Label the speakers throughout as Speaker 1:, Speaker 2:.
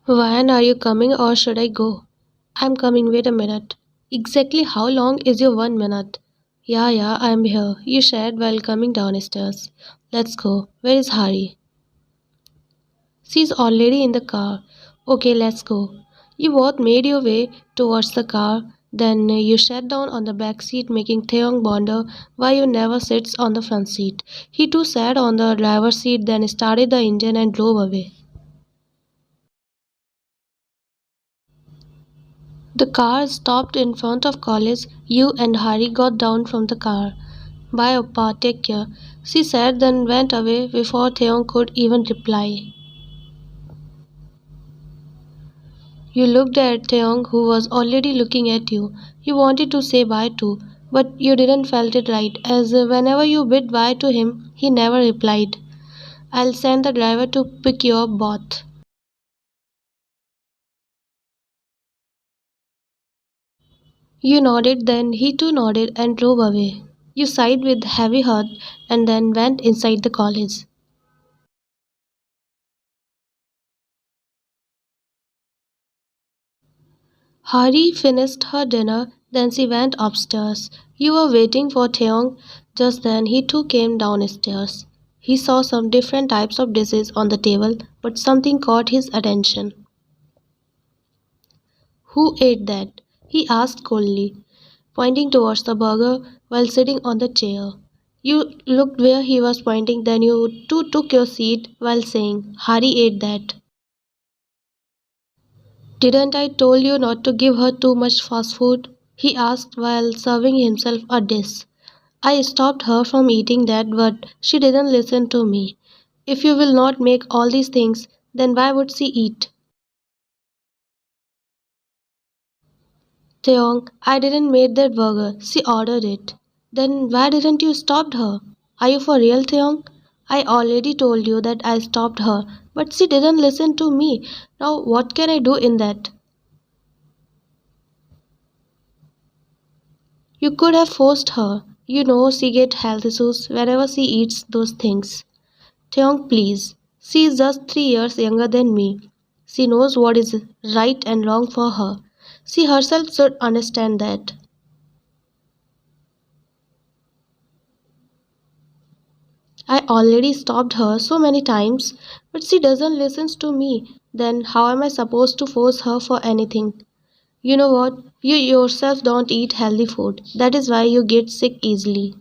Speaker 1: When are you coming or should I go? I'm coming, wait a minute. Exactly how long is your 1 minute? Yeah, I'm here, you said while coming downstairs. Let's go. Where is Hari? She's already in the car. Okay, let's go. You both made your way towards the car. Then you sat down on the back seat, making Theong wonder why you never sits on the front seat. He too sat on the driver's seat, then started the engine and drove away. The car stopped in front of college. You and Hari got down from the car. Bye, Oppa, take care. She said, then went away before Theong could even reply. You looked at Theong, who was already looking at you. You wanted to say bye too, but you didn't felt it right, as whenever you bid bye to him, he never replied. I'll send the driver to pick you up both. You nodded, then he too nodded and drove away. You sighed with heavy heart and then went inside the college. Hari finished her dinner, then she went upstairs. You were waiting for Theong. Just then he too came downstairs. He saw some different types of dishes on the table, but something caught his attention. Who ate that? He asked coldly, pointing towards the burger while sitting on the chair. You looked where he was pointing, then you too took your seat while saying, Hari ate that. Didn't I told you not to give her too much fast food? He asked while serving himself a dish. I stopped her from eating that, but she didn't listen to me. If you will not make all these things, then why would she eat? Theong, I didn't make that burger. She ordered it. Then why didn't you stop her? Are you for real, Theong? I already told you that I stopped her, but she didn't listen to me. Now what can I do in that? You could have forced her. You know she gets health issues whenever she eats those things. Theong, please. She is just 3 years younger than me. She knows what is right and wrong for her. She herself should understand that. I already stopped her so many times, but she doesn't listen to me. Then how am I supposed to force her for anything? You know what? You yourself don't eat healthy food. That is why you get sick easily.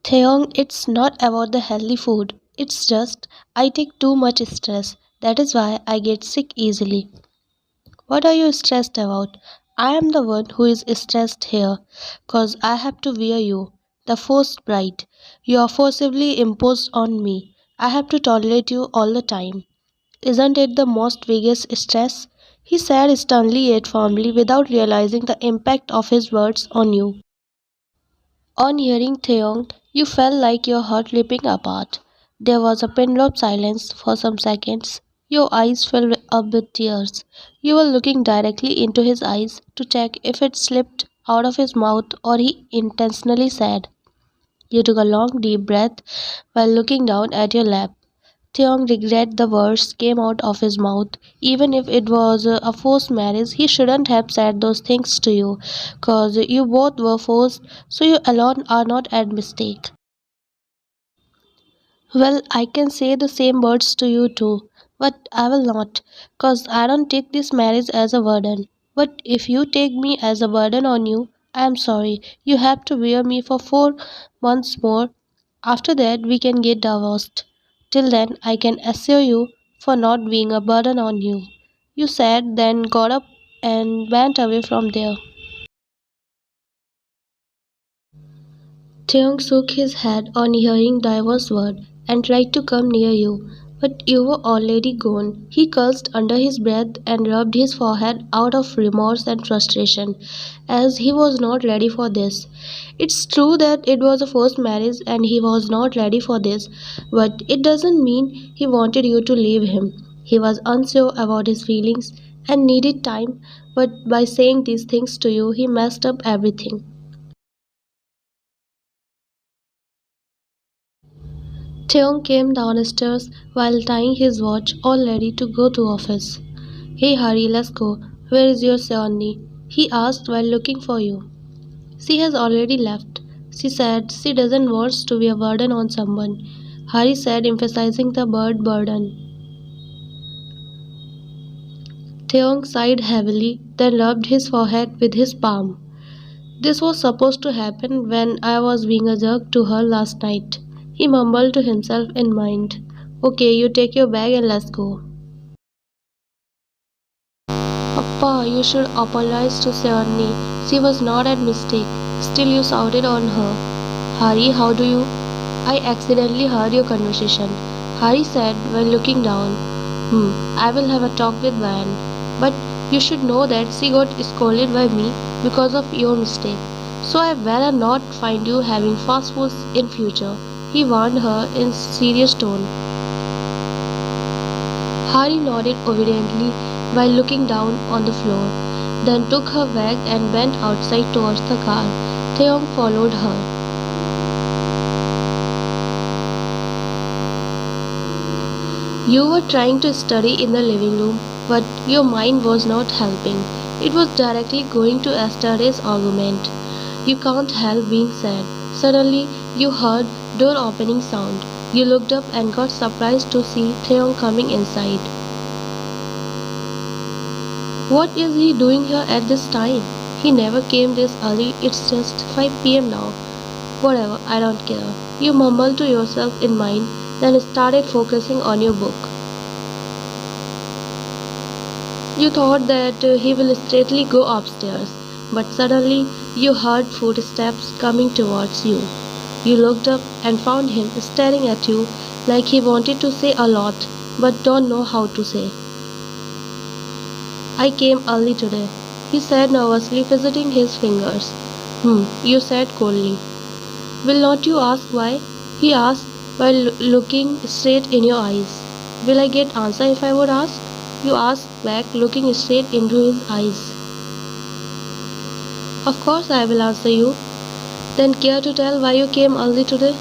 Speaker 1: Theong, it's not about the healthy food. It's just I take too much stress. That is why I get sick easily. What are you stressed about? I am the one who is stressed here, 'cause I have to wear you, the forced bride. You are forcibly imposed on me. I have to tolerate you all the time. Isn't it the most biggest stress? He said sternly yet firmly without realizing the impact of his words on you. On hearing Theong, you felt like your heart ripping apart. There was a pin drop silence for some seconds. Your eyes filled up with tears. You were looking directly into his eyes to check if it slipped out of his mouth or he intentionally said. You took a long deep breath while looking down at your lap. Theong regret the words came out of his mouth. Even if it was a forced marriage, he shouldn't have said those things to you, 'cause you both were forced, so you alone are not at mistake. Well, I can say the same words to you too, but I will not, 'cause I don't take this marriage as a burden. But if you take me as a burden on you, I am sorry. You have to bear me for 4 months more. After that, we can get divorced. Till then, I can assure you for not being a burden on you. You said, then got up and went away from there. Theung shook his head on hearing divorce word and tried to come near you, but you were already gone. He cursed under his breath and rubbed his forehead out of remorse and frustration, as he was not ready for this. It's true that it was a forced marriage and he was not ready for this, but it doesn't mean he wanted you to leave him. He was unsure about his feelings and needed time, but by saying these things to you, he messed up everything. Theon came downstairs while tying his watch, all ready to go to office. Hey, hurry, let's go. Where is your Seonni? He asked while looking for you. She has already left. She said she doesn't want to be a burden on someone. Hari said, emphasizing the word burden. Theon sighed heavily, then rubbed his forehead with his palm. This was supposed to happen when I was being a jerk to her last night. He mumbled to himself in mind. Okay, you take your bag and let's go. Appa, you should apologize to Seonni. She was not a mistake. Still you shouted on her. Hari, how do you? I accidentally heard your conversation. Hari said while looking down. I will have a talk with Van. But you should know that she got scolded by me because of your mistake. So I better not find you having fast foods in future. He warned her in serious tone. Hari nodded obediently while looking down on the floor, then took her bag and went outside towards the car. Theon followed her. You were trying to study in the living room, but your mind was not helping. It was directly going to yesterday's argument. You can't help being sad. Suddenly, you heard door opening sound. You looked up and got surprised to see Theon coming inside. What is he doing here at this time? He never came this early. It's just 5 p.m. now. Whatever, I don't care. You mumbled to yourself in mind, then started focusing on your book. You thought that he will straightly go upstairs, but suddenly you heard footsteps coming towards you. You looked up and found him staring at you like he wanted to say a lot, but don't know how to say. I came early today, he said nervously, fidgeting his fingers. You said coldly. Will not you ask why? He asked while looking straight in your eyes. Will I get answer if I would ask? You asked back, looking straight into his eyes. Of course I will answer you. Then care to tell why you came early today?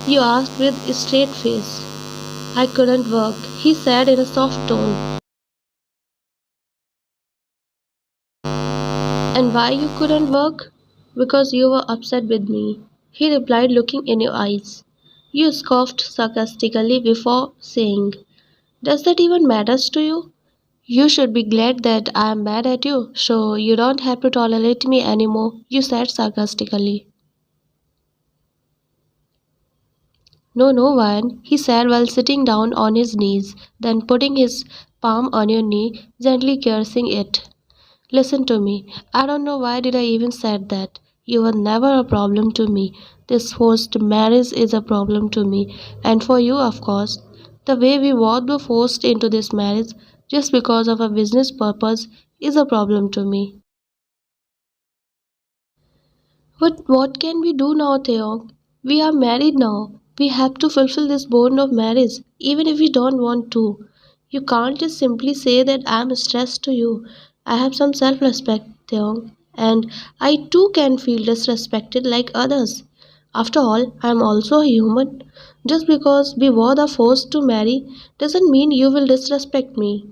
Speaker 1: You asked with a straight face. I couldn't work, he said in a soft tone. And why you couldn't work? Because you were upset with me, he replied, looking in your eyes. You scoffed sarcastically before saying, Does that even matter to you? You should be glad that I am mad at you, so you don't have to tolerate me anymore, you said sarcastically. No, Van, he said while sitting down on his knees, then putting his palm on your knee, gently caressing it. Listen to me. I don't know why did I even said that. You were never a problem to me. This forced marriage is a problem to me. And for you, of course. The way we both were forced into this marriage just because of a business purpose is a problem to me. But what can we do now, Theon? We are married now. We have to fulfill this bond of marriage, even if we don't want to. You can't just simply say that I'm stressed to you. I have some self respect, Theon, and I too can feel disrespected like others. After all, I'm also a human. Just because we both are forced to marry doesn't mean you will disrespect me.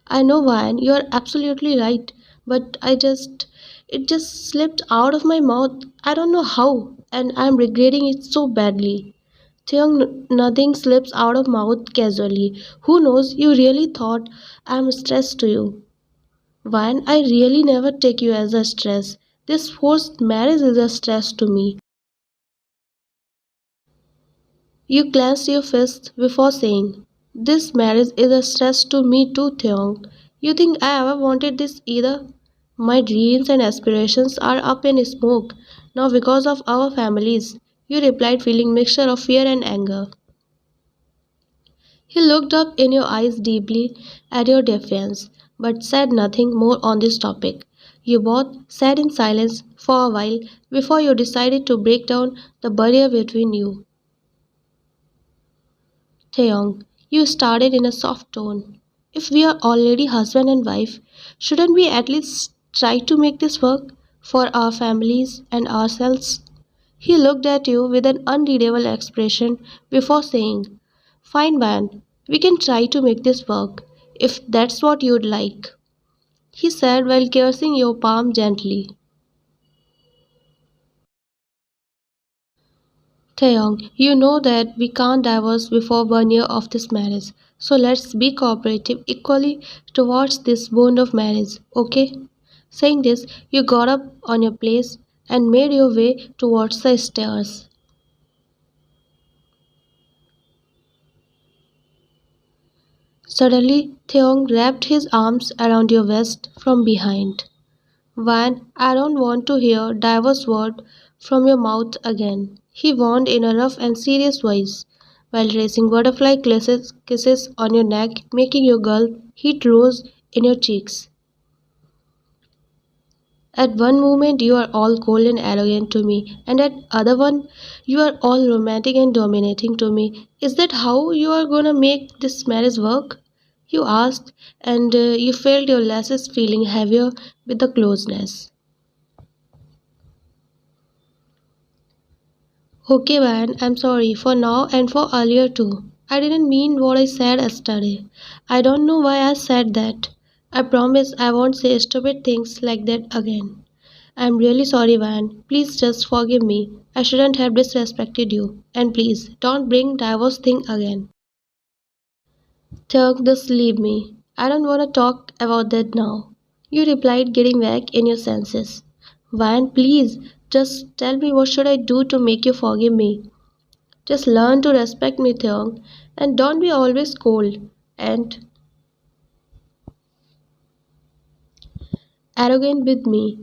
Speaker 1: I know, Ryan, you are absolutely right, but it just slipped out of my mouth. I don't know how, and I'm regretting it so badly. Theon, nothing slips out of mouth casually. Who knows, you really thought I'm stressed to you. Ryan, I really never take you as a stress. This forced marriage is a stress to me. You clenched your fists before saying, This marriage is a stress to me too, Theon. You think I ever wanted this either? My dreams and aspirations are up in smoke now because of our families, you replied, feeling mixture of fear and anger. He looked up in your eyes deeply at your defiance, but said nothing more on this topic. You both sat in silence for a while before you decided to break down the barrier between you. Taeyong, you started in a soft tone. If we are already husband and wife, shouldn't we at least try to make this work for our families and ourselves? He looked at you with an unreadable expression before saying, "Fine, man, we can try to make this work, if that's what you'd like," he said while caressing your palm gently. Taeyong, you know that we can't divorce before 1 year of this marriage, so let's be cooperative equally towards this bond of marriage, okay? Saying this, you got up on your place and made your way towards the stairs. Suddenly, Theong wrapped his arms around your waist from behind. "Van, I don't want to hear divorce word from your mouth again," he warned in a rough and serious voice, while tracing butterfly kisses on your neck, making you gulp, heat rose in your cheeks. At one moment you are all cold and arrogant to me, and at other one you are all romantic and dominating to me. Is that how you are gonna make this marriage work? You asked, and you felt your lashes feeling heavier with the closeness. Okay, man, I'm sorry for now and for earlier too. I didn't mean what I said yesterday. I don't know why I said that. I promise I won't say stupid things like that again. I'm really sorry, Van. Please just forgive me. I shouldn't have disrespected you. And please, don't bring divorce thing again. Turk, just leave me. I don't want to talk about that now. You replied, getting back in your senses. Van, please, just tell me what should I do to make you forgive me. Just learn to respect me, Theong, and don't be always cold and arrogant with me.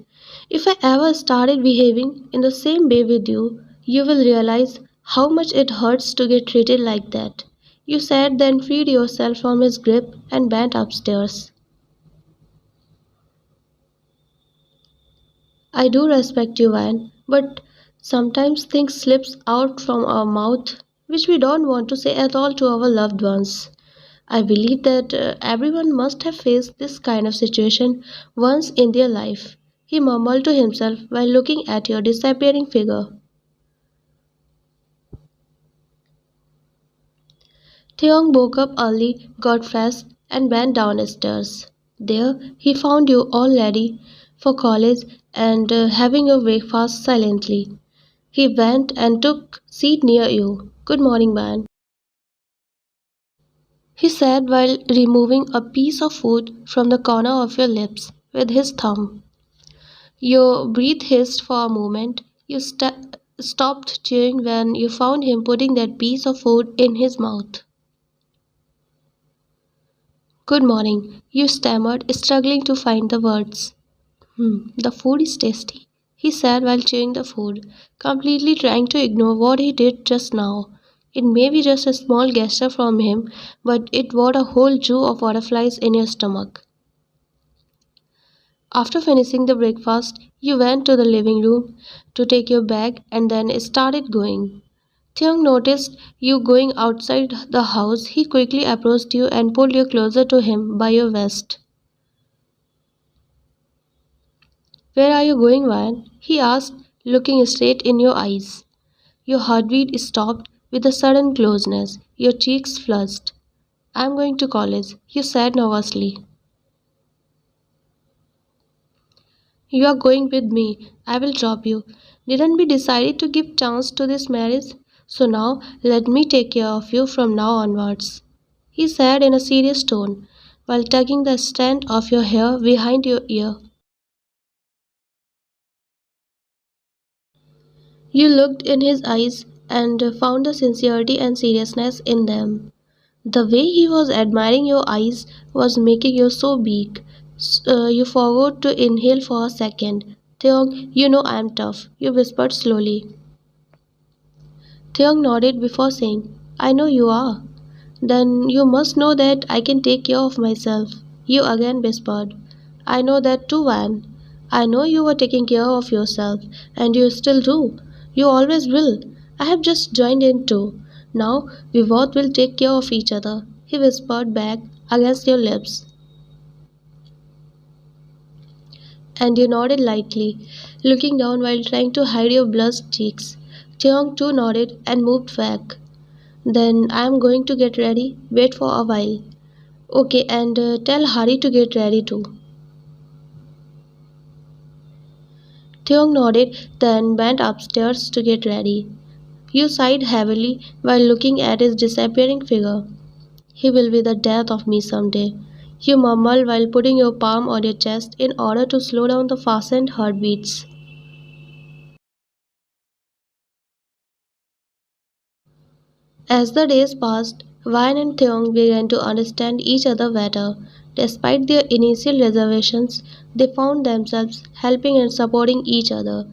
Speaker 1: If I ever started behaving in the same way with you, you will realize how much it hurts to get treated like that. You said, then freed yourself from his grip and went upstairs. I do respect you, Van, but sometimes things slips out from our mouth which we don't want to say at all to our loved ones. I believe that everyone must have faced this kind of situation once in their life, he mumbled to himself while looking at your disappearing figure. Theong woke up early, got dressed, and went downstairs. There, he found you all ready for college and having your breakfast silently. He went and took seat near you. "Good morning, man," he said while removing a piece of food from the corner of your lips with his thumb. Your breath hissed for a moment. You stopped chewing when you found him putting that piece of food in his mouth. "Good morning," you stammered, struggling to find the words. The food is tasty," he said while chewing the food, completely trying to ignore what he did just now. It may be just a small gesture from him, but it brought a whole zoo of butterflies in your stomach. After finishing the breakfast, you went to the living room to take your bag and then started going. Theung noticed you going outside the house. He quickly approached you and pulled you closer to him by your vest. "Where are you going, Van?" he asked, looking straight in your eyes. Your heartbeat stopped with a sudden closeness. Your cheeks flushed. "I'm going to college," you said nervously. "You are going with me. I will drop you. Didn't we decide to give chance to this marriage? So now let me take care of you from now onwards," he said in a serious tone, while tugging the strand of your hair behind your ear. You looked in his eyes and found the sincerity and seriousness in them. The way he was admiring your eyes was making you so big. You forgot to inhale for a second. "Theong, you know I am tough," you whispered slowly. Theong nodded before saying, "I know you are." "Then you must know that I can take care of myself," you again whispered. "I know that too, Van. I know you were taking care of yourself, and you still do. You always will. I have just joined in too. Now we both will take care of each other," he whispered back against your lips. And you nodded lightly, looking down while trying to hide your blushed cheeks. Theong too nodded and moved back. Then I am going to get ready. Wait for a while. Okay, and tell Hari to get ready too. Theong nodded, then went upstairs to get ready. You sighed heavily while looking at his disappearing figure. He will be the death of me someday. You mumbled while putting your palm on your chest in order to slow down the fastened heartbeats. As the days passed, Vine and Theong began to understand each other better. Despite their initial reservations, they found themselves helping and supporting each other.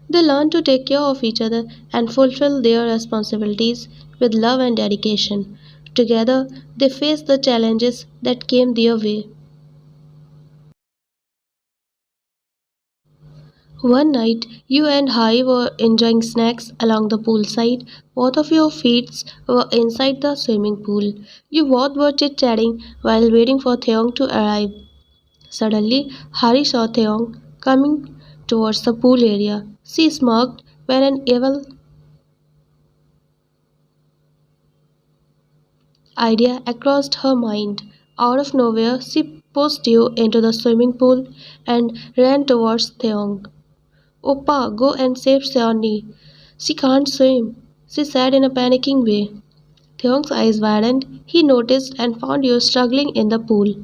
Speaker 1: They learned to take care of each other and fulfill their responsibilities with love and dedication. Together, they faced the challenges that came their way. One night, you and Hai were enjoying snacks along the poolside. Both of your feet were inside the swimming pool. You both were chit-chatting while waiting for Theong to arrive. Suddenly, Hari saw Theong coming towards the pool area. She smirked when an evil idea crossed her mind. Out of nowhere, she pushed you into the swimming pool and ran towards Theong. Oppa, go and save Seoni. She can't swim, she said in a panicking way. Theong's eyes widened. He noticed and found you struggling in the pool.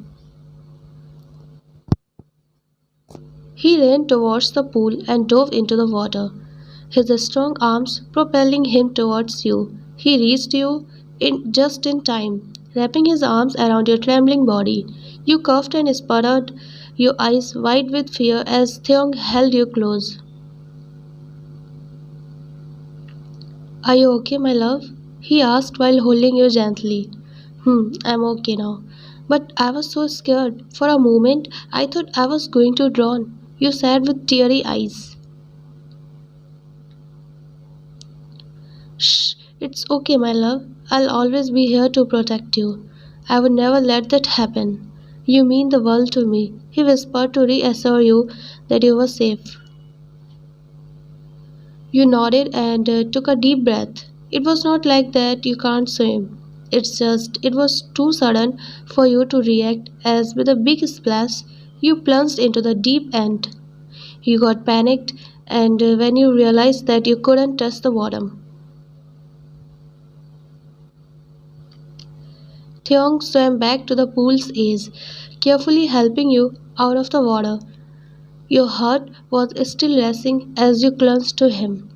Speaker 1: He ran towards the pool and dove into the water, his strong arms propelling him towards you. He reached you just in time, wrapping his arms around your trembling body. You coughed and sputtered, your eyes wide with fear as Theong held you close. Are you okay, my love? He asked while holding you gently. I'm okay now. But I was so scared. For a moment, I thought I was going to drown. You said with teary eyes. Shh, it's okay, my love. I'll always be here to protect you. I would never let that happen. You mean the world to me, he whispered to reassure you that you were safe. You nodded and took a deep breath. It was not like that you can't swim. It's just, it was too sudden for you to react as with a big splash, you plunged into the deep end. You got panicked and when you realized that you couldn't touch the bottom. Theong swam back to the pool's edge, carefully helping you out of the water. Your heart was still racing as you clung to him,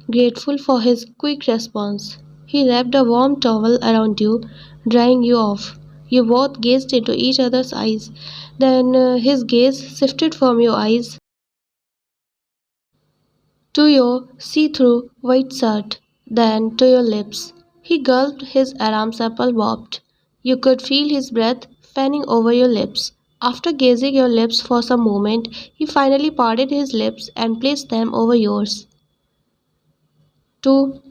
Speaker 1: grateful for his quick response. He wrapped a warm towel around you, drying you off. You both gazed into each other's eyes. Then his gaze shifted from your eyes to your see-through white shirt, then to your lips. He gulped, his Adam's apple bobbed. You could feel his breath fanning over your lips. After gazing your lips for some moment, he finally parted his lips and placed them over yours. Two.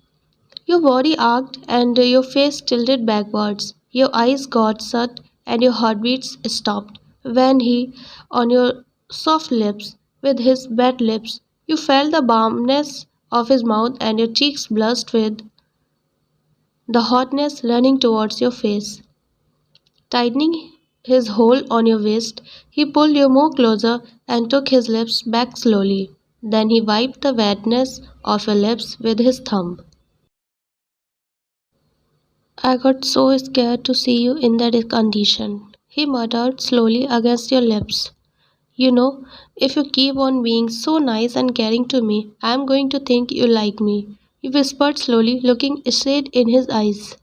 Speaker 1: Your body arched and your face tilted backwards. Your eyes got shut and your heartbeats stopped. When he, on your soft lips, with his wet lips, you felt the warmness of his mouth and your cheeks blushed with the hotness running towards your face. Tightening his hold on your waist, he pulled you more closer and took his lips back slowly. Then he wiped the wetness off your lips with his thumb. I got so scared to see you in that condition, he muttered slowly against your lips. You know, if you keep on being so nice and caring to me, I am going to think you like me, he whispered slowly, looking straight in his eyes.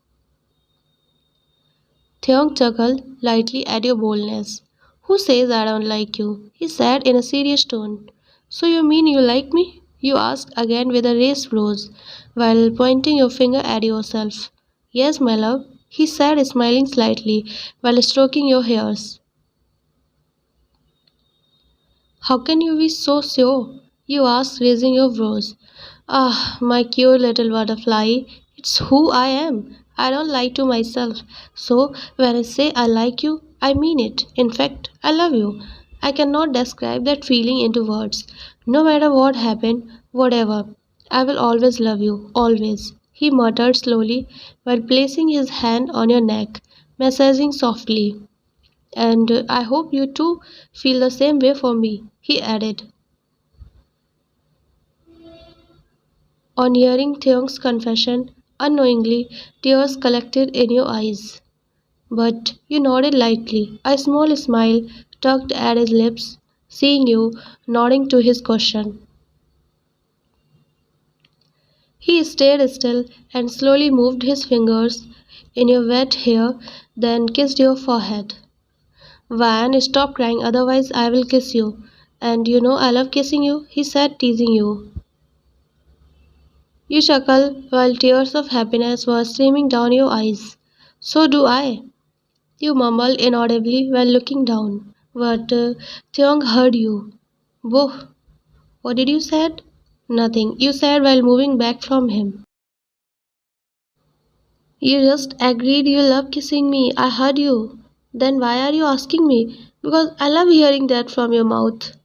Speaker 1: Theong chuckled lightly at your boldness. Who says I don't like you? He said in a serious tone. So you mean you like me? You asked again with a raised brows, while pointing your finger at yourself. Yes, my love, he said, smiling slightly while stroking your hairs. How can you be so sure? You asked, raising your brows. Ah, my cute little butterfly, it's who I am. I don't lie to myself. So, when I say I like you, I mean it. In fact, I love you. I cannot describe that feeling into words. No matter what happened, whatever. I will always love you, always, he muttered slowly while placing his hand on your neck, massaging softly. And I hope you too feel the same way for me, he added. On hearing Theong's confession, unknowingly tears collected in your eyes. But you nodded lightly, a small smile tugged at his lips, seeing you nodding to his question. He stayed still and slowly moved his fingers in your wet hair, then kissed your forehead. Van, stop crying, otherwise I will kiss you. And you know I love kissing you, he said, teasing you. You chuckled while tears of happiness were streaming down your eyes. So do I, you mumbled inaudibly while looking down. But Theong heard you. Whoa, what did you said? Nothing, you said while moving back from him. You just agreed you love kissing me. I heard you. Then why are you asking me? Because I love hearing that from your mouth.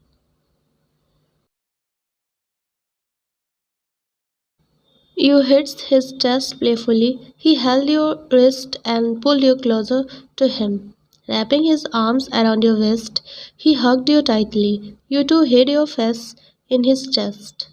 Speaker 1: You hit his chest playfully. He held your wrist and pulled you closer to him. Wrapping his arms around your waist, he hugged you tightly. You two hid your face in his chest.